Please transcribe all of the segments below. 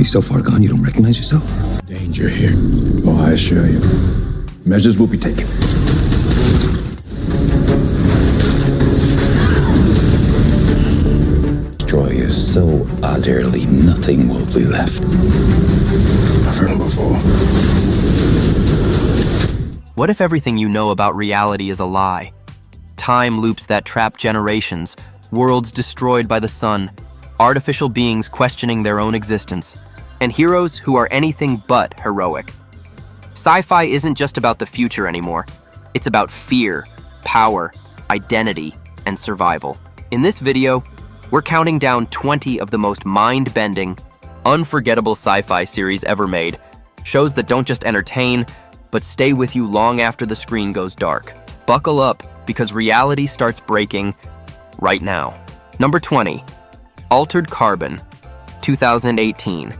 Are you so far gone you don't recognize yourself? Danger here. Oh, I assure you. Measures will be taken. Destroy you so utterly nothing will be left. I've heard him before. What if everything you know about reality is a lie? Time loops that trap generations, worlds destroyed by the sun, artificial beings questioning their own existence, and heroes who are anything but heroic. Sci-fi isn't just about the future anymore. It's about fear, power, identity, and survival. In this video, we're counting down 20 of the most mind-bending, unforgettable sci-fi series ever made. Shows that don't just entertain, but stay with you long after the screen goes dark. Buckle up, because reality starts breaking right now. Number 20, Altered Carbon, 2018.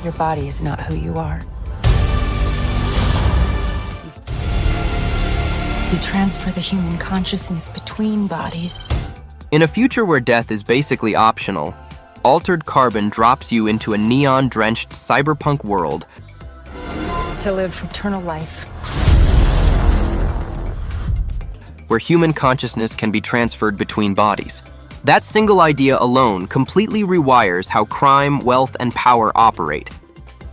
Your body is not who you are. You transfer the human consciousness between bodies. In a future where death is basically optional, Altered Carbon drops you into a neon-drenched cyberpunk world To live eternal life. where human consciousness can be transferred between bodies. That single idea alone completely rewires how crime, wealth, and power operate.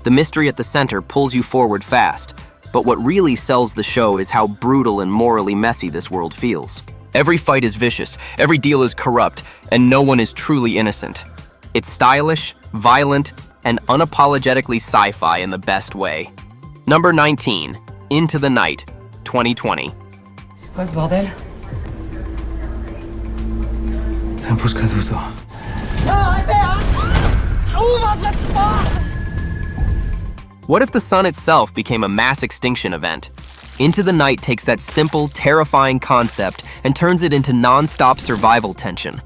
The mystery at the center pulls you forward fast, but what really sells the show is how brutal and morally messy this world feels. Every fight is vicious, every deal is corrupt, and no one is truly innocent. It's stylish, violent, and unapologetically sci-fi in the best way. Number 19, Into the Night, 2020. Quoi ce bordel? Tempo scaduto. What if the sun itself became a mass extinction event? Into the Night takes that simple, terrifying concept and turns it into non-stop survival tension.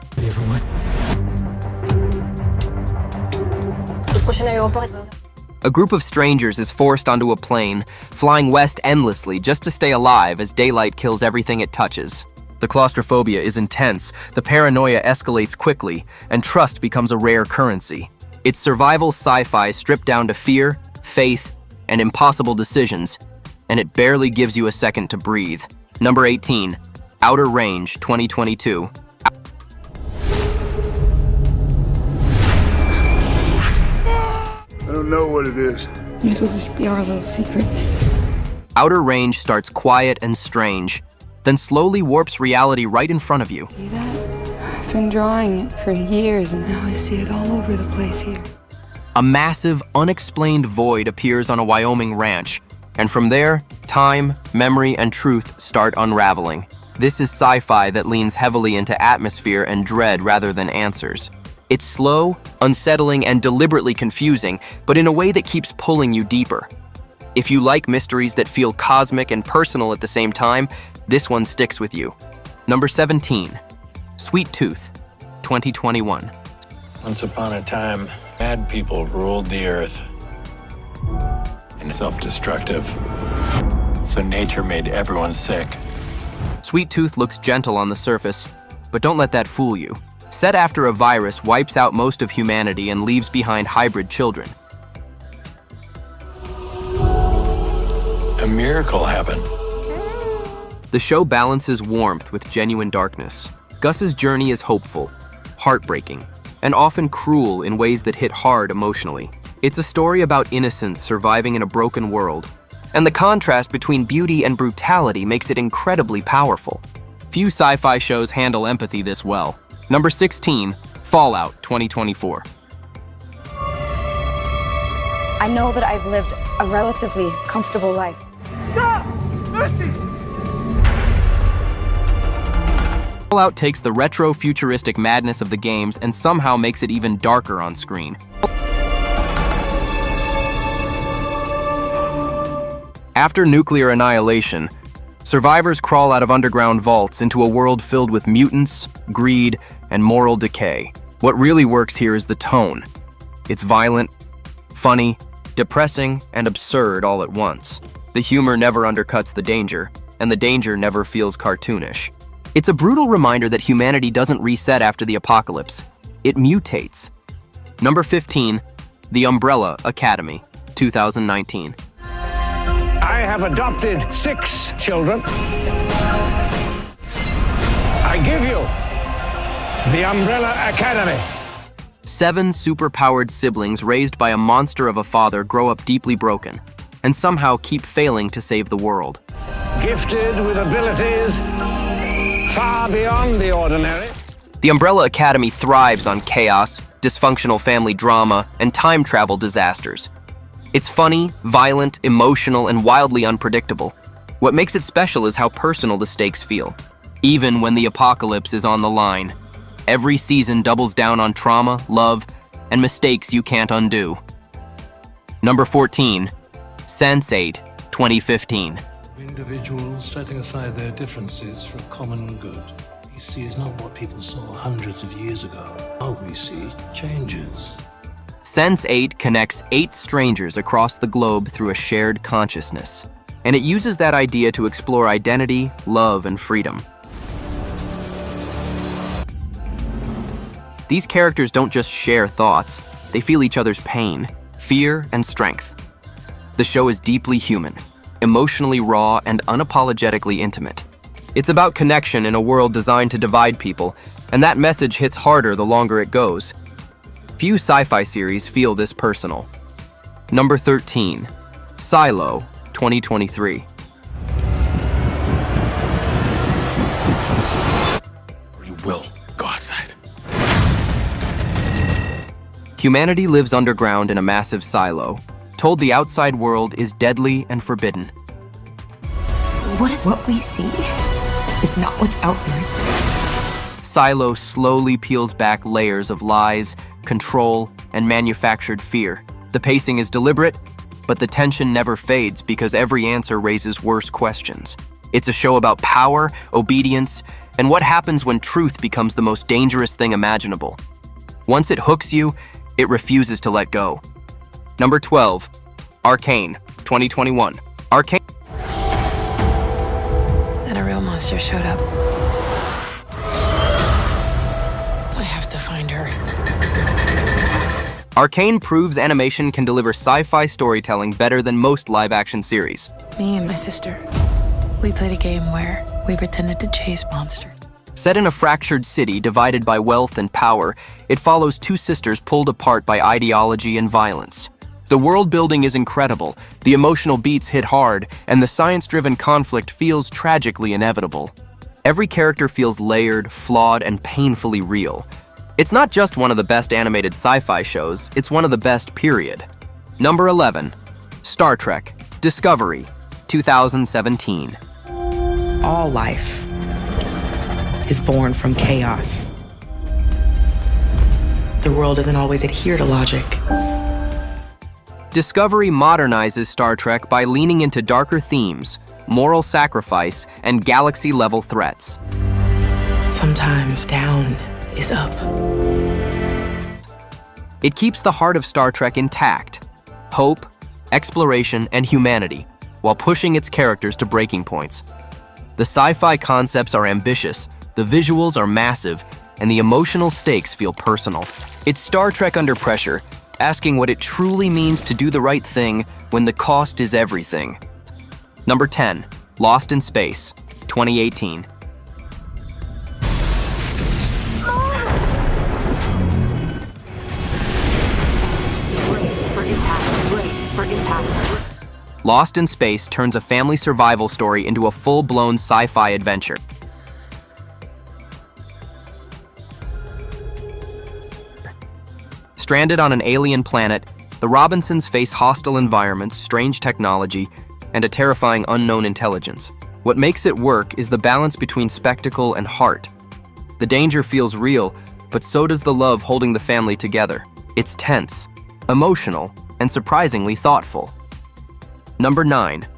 A group of strangers is forced onto a plane, flying west endlessly just to stay alive as daylight kills everything it touches. The claustrophobia is intense, the paranoia escalates quickly, and trust becomes a rare currency. It's survival sci-fi stripped down to fear, faith, and impossible decisions, and it barely gives you a second to breathe. Number 18, Outer Range, 2022. I don't know what it is. It'll just be our little secret. Outer Range starts quiet and strange, then slowly warps reality right in front of you. See that? I've been drawing it for years, and now I see it all over the place here. A massive, unexplained void appears on a Wyoming ranch, and from there, time, memory, and truth start unraveling. This is sci-fi that leans heavily into atmosphere and dread rather than answers. It's slow, unsettling, and deliberately confusing, but in a way that keeps pulling you deeper. If you like mysteries that feel cosmic and personal at the same time, this one sticks with you. Number 17, Sweet Tooth, 2021. Once upon a time, bad people ruled the earth. And self-destructive. So nature made everyone sick. Sweet Tooth looks gentle on the surface, but don't let that fool you. Set after a virus wipes out most of humanity and leaves behind hybrid children. A miracle happened. The show balances warmth with genuine darkness. Gus's journey is hopeful, heartbreaking, and often cruel in ways that hit hard emotionally. It's a story about innocence surviving in a broken world, and the contrast between beauty and brutality makes it incredibly powerful. Few sci-fi shows handle empathy this well. Number 16, Fallout 2024. I know that I've lived a relatively comfortable life. Stop! Lucy! Fallout takes the retro-futuristic madness of the games and somehow makes it even darker on screen. After nuclear annihilation, survivors crawl out of underground vaults into a world filled with mutants, greed, and moral decay. What really works here is the tone. It's violent, funny, depressing, and absurd all at once. The humor never undercuts the danger, and the danger never feels cartoonish. It's a brutal reminder that humanity doesn't reset after the apocalypse. It mutates. Number 15, The Umbrella Academy, 2019. I have adopted 6 children. I give you the Umbrella Academy. 7 superpowered siblings raised by a monster of a father grow up deeply broken and somehow keep failing to save the world. Gifted with abilities far beyond the ordinary. The Umbrella Academy thrives on chaos, dysfunctional family drama, and time travel disasters. It's funny, violent, emotional, and wildly unpredictable. What makes it special is how personal the stakes feel. Even when the apocalypse is on the line, every season doubles down on trauma, love, and mistakes you can't undo. Number 14, Sense8, 2015. Individuals setting aside their differences for a common good. We see is not what people saw hundreds of years ago. What we see changes. Sense8 connects 8 strangers across the globe through a shared consciousness, and it uses that idea to explore identity, love, and freedom. These characters don't just share thoughts, they feel each other's pain, fear, and strength. The show is deeply human, emotionally raw, and unapologetically intimate. It's about connection in a world designed to divide people, and that message hits harder the longer it goes. Few sci-fi series feel this personal. Number 13, Silo, 2023. Or you will go outside. Humanity lives underground in a massive silo, told the outside world is deadly and forbidden. What we see is not what's out there. Silo slowly peels back layers of lies, control, and manufactured fear. The pacing is deliberate, but the tension never fades because every answer raises worse questions. It's a show about power, obedience, and what happens when truth becomes the most dangerous thing imaginable. Once it hooks you, it refuses to let go. Number 12, Arcane, 2021. Arcane. Then a real monster showed up. I have to find her. Arcane proves animation can deliver sci-fi storytelling better than most live-action series. Me and my sister, we played a game where we pretended to chase monsters. Set in a fractured city divided by wealth and power, it follows 2 sisters pulled apart by ideology and violence. The world building is incredible, the emotional beats hit hard, and the science-driven conflict feels tragically inevitable. Every character feels layered, flawed, and painfully real. It's not just one of the best animated sci-fi shows, it's one of the best, period. Number 11, Star Trek Discovery, 2017. All life is born from chaos. The world doesn't always adhere to logic. Discovery modernizes Star Trek by leaning into darker themes, moral sacrifice, and galaxy-level threats. Sometimes down is up. It keeps the heart of Star Trek intact, hope, exploration, and humanity, while pushing its characters to breaking points. The sci-fi concepts are ambitious, the visuals are massive, and the emotional stakes feel personal. It's Star Trek under pressure, asking what it truly means to do the right thing when the cost is everything. Number 10, Lost in Space, 2018. Lost in Space turns a family survival story into a full-blown sci-fi adventure. Stranded on an alien planet, the Robinsons face hostile environments, strange technology, and a terrifying unknown intelligence. What makes it work is the balance between spectacle and heart. The danger feels real, but so does the love holding the family together. It's tense, emotional, and surprisingly thoughtful. Number 9,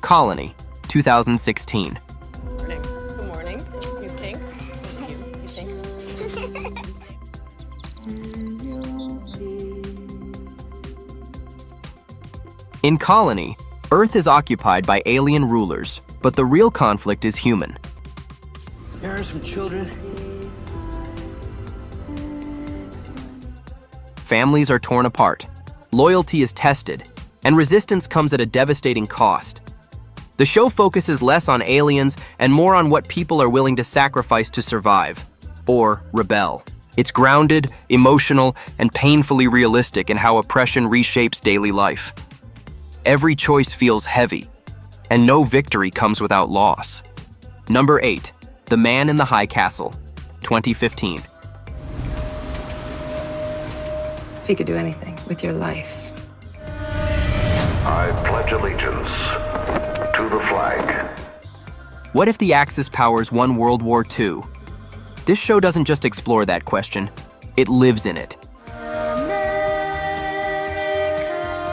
Colony, 2016. Good morning. You stink. You stink. In Colony, Earth is occupied by alien rulers, but the real conflict is human. There are some children. Families are torn apart, loyalty is tested, and resistance comes at a devastating cost. The show focuses less on aliens and more on what people are willing to sacrifice to survive, or rebel. It's grounded, emotional, and painfully realistic in how oppression reshapes daily life. Every choice feels heavy, and no victory comes without loss. Number 8, The Man in the High Castle, 2015. If you could do anything with your life. I pledge allegiance to the flag. What if the Axis powers won World War II? This show doesn't just explore that question, it lives in it.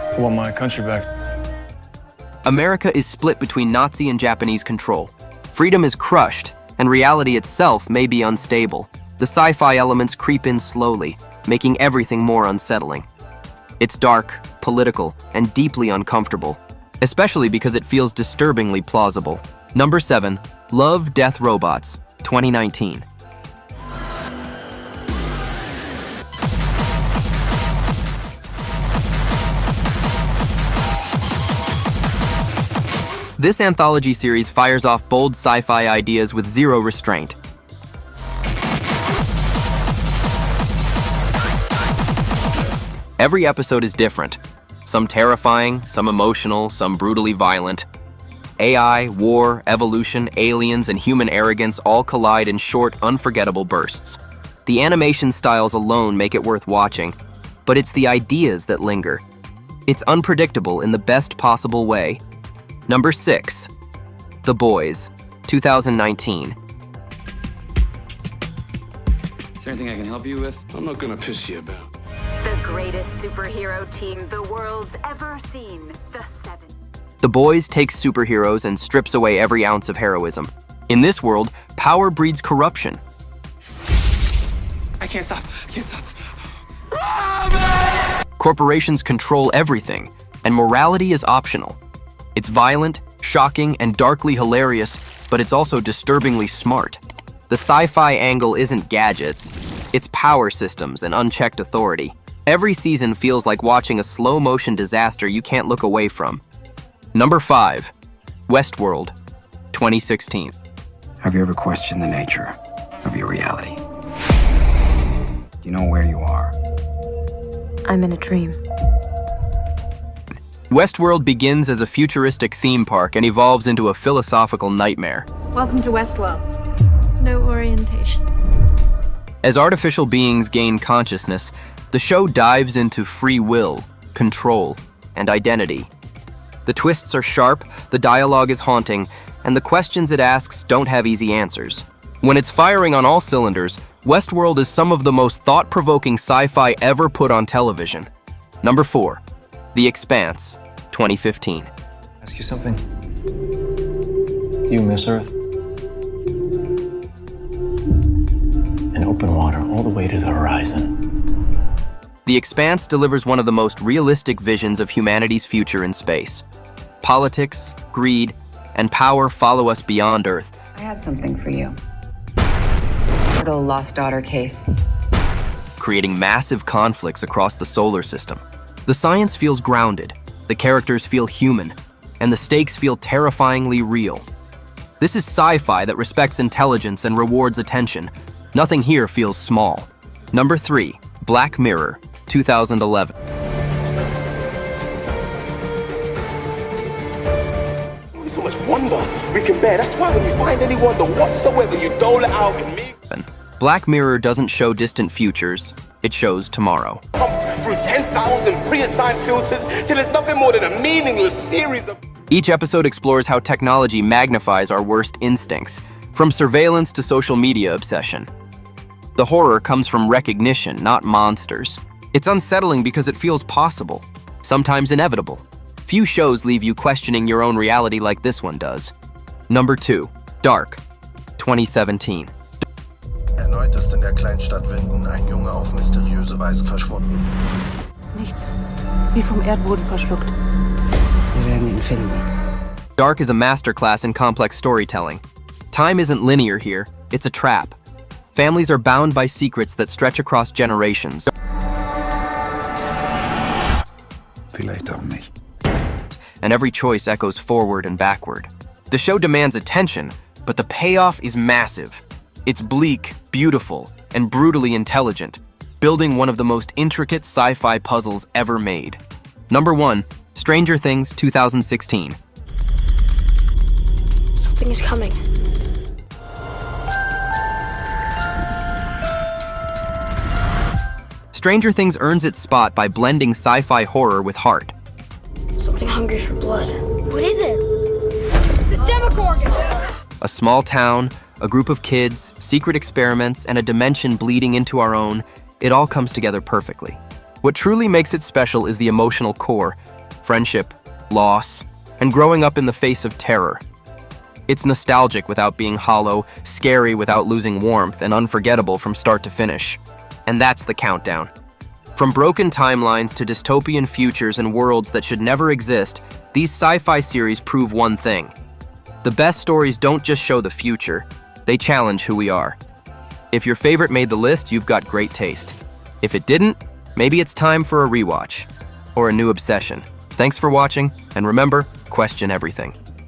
I want my country back. America is split between Nazi and Japanese control. Freedom is crushed, and reality itself may be unstable. The sci-fi elements creep in slowly, making everything more unsettling. It's dark, political, and deeply uncomfortable, especially because it feels disturbingly plausible. Number 7, Love, Death, Robots, 2019. This anthology series fires off bold sci-fi ideas with zero restraint. Every episode is different. Some terrifying, some emotional, some brutally violent. AI, war, evolution, aliens, and human arrogance all collide in short, unforgettable bursts. The animation styles alone make it worth watching, but it's the ideas that linger. It's unpredictable in the best possible way. Number 6, The Boys, 2019. Is there anything I can help you with? I'm not gonna piss you about. The greatest superhero team the world's ever seen, the 7. The Boys takes superheroes and strips away every ounce of heroism. In this world, power breeds corruption. I can't stop. I can't stop. Corporations control everything, and morality is optional. It's violent, shocking, and darkly hilarious, but it's also disturbingly smart. The sci-fi angle isn't gadgets, it's power systems and unchecked authority. Every season feels like watching a slow-motion disaster you can't look away from. Number 5, Westworld, 2016. Have you ever questioned the nature of your reality? Do you know where you are? I'm in a dream. Westworld begins as a futuristic theme park and evolves into a philosophical nightmare. Welcome to Westworld. No orientation. As artificial beings gain consciousness, the show dives into free will, control, and identity. The twists are sharp, the dialogue is haunting, and the questions it asks don't have easy answers. When it's firing on all cylinders, Westworld is some of the most thought-provoking sci-fi ever put on television. Number 4, The Expanse, 2015. Ask you something. Do you miss Earth? And open water all the way to the horizon. The Expanse delivers one of the most realistic visions of humanity's future in space. Politics, greed, and power follow us beyond Earth. I have something for you. Little lost daughter case. Creating massive conflicts across the solar system. The science feels grounded, the characters feel human, and the stakes feel terrifyingly real. This is sci-fi that respects intelligence and rewards attention. Nothing here feels small. Number 3, Black Mirror, 2011. So much wonder we can bear. That's why when you find any wonder whatsoever, you dole it out in me. Black Mirror doesn't show distant futures, it shows tomorrow. Pumped through 10,000 pre-assigned filters till it's nothing more than a meaningless series of... Each episode explores how technology magnifies our worst instincts, from surveillance to social media obsession. The horror comes from recognition, not monsters. It's unsettling because it feels possible, sometimes inevitable. Few shows leave you questioning your own reality like this one does. Number 2, Dark, 2017. Erneut ist in der Kleinstadt Winden ein Junge auf mysteriöse Weise verschwunden. Nichts. Wie vom Erdboden verschluckt. Wir werden ihn finden. Dark is a masterclass in complex storytelling. Time isn't linear here, it's a trap. Families are bound by secrets that stretch across generations. Vielleicht auch nicht. And every choice echoes forward and backward. The show demands attention, but the payoff is massive. It's bleak, beautiful, and brutally intelligent, building one of the most intricate sci-fi puzzles ever made. Number 1, Stranger Things 2016. Something is coming. Stranger Things earns its spot by blending sci-fi horror with heart. Something hungry for blood. What is it? The Demogorgon! A small town, a group of kids, secret experiments, and a dimension bleeding into our own, it all comes together perfectly. What truly makes it special is the emotional core, friendship, loss, and growing up in the face of terror. It's nostalgic without being hollow, scary without losing warmth, and unforgettable from start to finish. And that's the countdown. From broken timelines to dystopian futures and worlds that should never exist, these sci-fi series prove one thing. The best stories don't just show the future, they challenge who we are. If your favorite made the list, you've got great taste. If it didn't, maybe it's time for a rewatch or a new obsession. Thanks for watching, and remember, question everything.